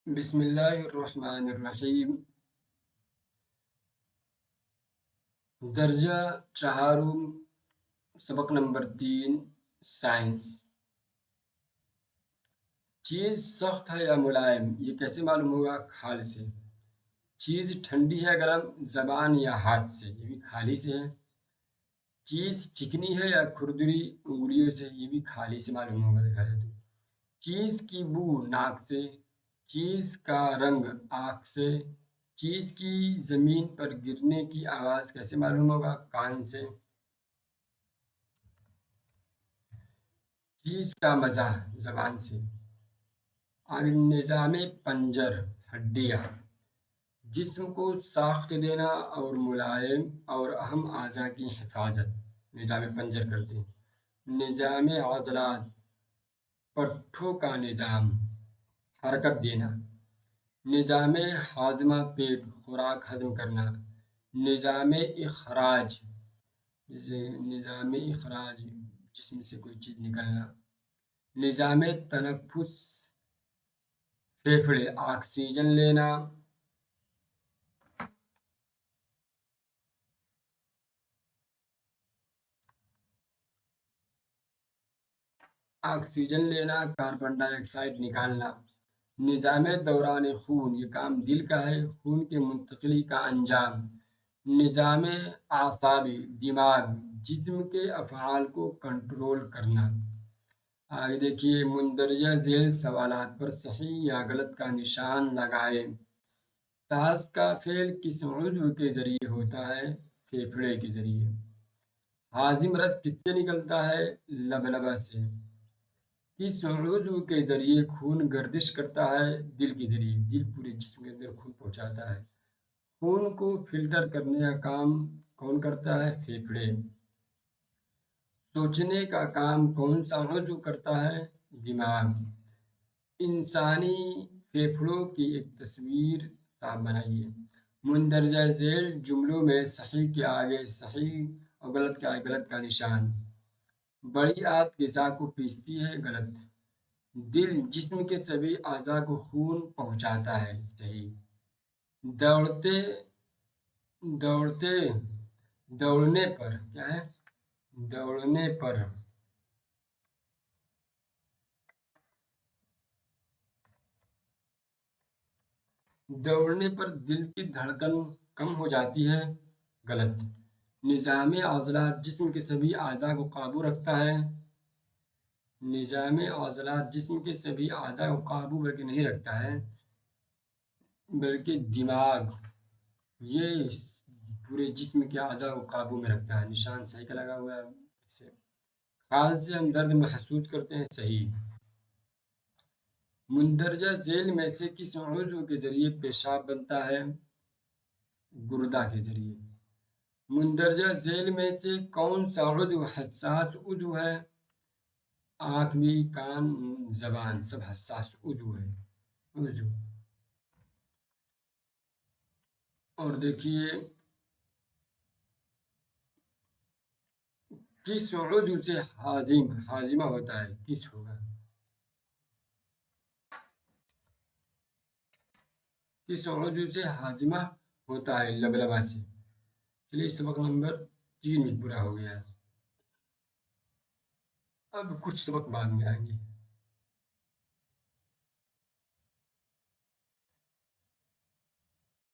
بسم اللہ الرحمن الرحیم۔ درجہ چہارم، سبق نمبر 3، سائنس۔ چیز سخت ہے یا ملائم، یہ کیسے معلوم ہوگا؟ کھال سے۔ چیز ٹھنڈی ہے گرم، زبان یا ہاتھ سے، یہ بھی کھالی سے ہے۔ چیز چکنی ہے یا کھردری، انگلیوں سے، یہ بھی کھالی سے معلوم ہوگا دیکھا جائے تو۔ چیز کی بو ناک سے، چیز کا رنگ آنکھ سے، چیز کی زمین پر گرنے کی آواز کیسے معلوم ہوگا؟ کان سے۔ چیز کا مزہ زبان سے۔ نظام پنجر، ہڈیاں، جسم کو ساخت دینا اور ملائم اور اہم اعضاء کی حفاظت، نظام پنجر کرتے ہیں۔ نظام عضلات، پٹھوں کا نظام، حرکت دینا۔ نظام ہاضمہ، پیٹ، خوراک ہضم کرنا۔ نظام اخراج، جیسے نظام اخراج، جسم سے کوئی چیز نکلنا۔ نظام تنفس، پھیپھڑے، آکسیجن لینا۔ آکسیجن لینا، کاربن ڈائی آکسائڈ نکالنا۔ نظام دوران خون، یہ کام دل کا ہے، خون کی منتقلی کا انجام۔ نظام اعصابی، دماغ، جسم کے افعال کو کنٹرول کرنا۔ آگے دیکھیے، مندرجہ ذیل سوالات پر صحیح یا غلط کا نشان لگائیں۔ سانس کا فعل کس عضو کے ذریعے ہوتا ہے؟ پھیپھڑے کے ذریعے۔ ہاضم رس کس سے نکلتا ہے؟ لبلبہ سے۔ کس عضو کے ذریعے خون گردش کرتا ہے؟ دل کے ذریعے۔ دل پورے جسم کے اندر خون پہنچاتا ہے۔ خون کو فلٹر کرنے کا کام کون کرتا ہے؟ پھیپھڑے۔ سوچنے کا کام کون سا عضو کرتا ہے؟ دماغ۔ انسانی پھیپھڑوں کی ایک تصویر صاحب بنائیے۔ مندرجہ ذیل جملوں میں صحیح کے آگے صحیح اور غلط کے آگے غلط کا نشان۔ بڑی آنت غذا کو پیستی ہے، غلط۔ دل جسم کے سبھی اعضاء کو خون پہنچاتا ہے، صحیح۔ دوڑنے پر کیا ہے؟ دوڑنے پر دل کی دھڑکن کم ہو جاتی ہے، غلط۔ نظام عضلات جسم کے سبھی اعضاء کو قابو رکھتا ہے۔ نظام عضلات جسم کے سبھی اعضاء کو قابو بلکہ نہیں رکھتا ہے، بلکہ دماغ یہ پورے جسم کے اعضاء کو قابو میں رکھتا ہے۔ نشان صحیح کا لگا ہوا ہے۔ کھال سے ہم درد محسوس کرتے ہیں، صحیح۔ مندرجہ ذیل میں سے کس عضو کے ذریعے پیشاب بنتا ہے؟ گردہ کے ذریعے۔ مندرجہ ذیل میں سے کون سا عضو حساس عضو ہے؟ آنکھ بھی، کان، زبان، سب حساس عضو ہے۔ اور دیکھیے، کس عضو سے ہاضمہ ہوتا ہے؟ کس ہوگا؟ کس عضو سے ہاضمہ ہوتا ہے؟ لبلبہ سے۔ چلیے، سبق نمبر 3 بھی پورا ہو گیا ہے۔ اب کچھ سبق بعد میں آئیں گے۔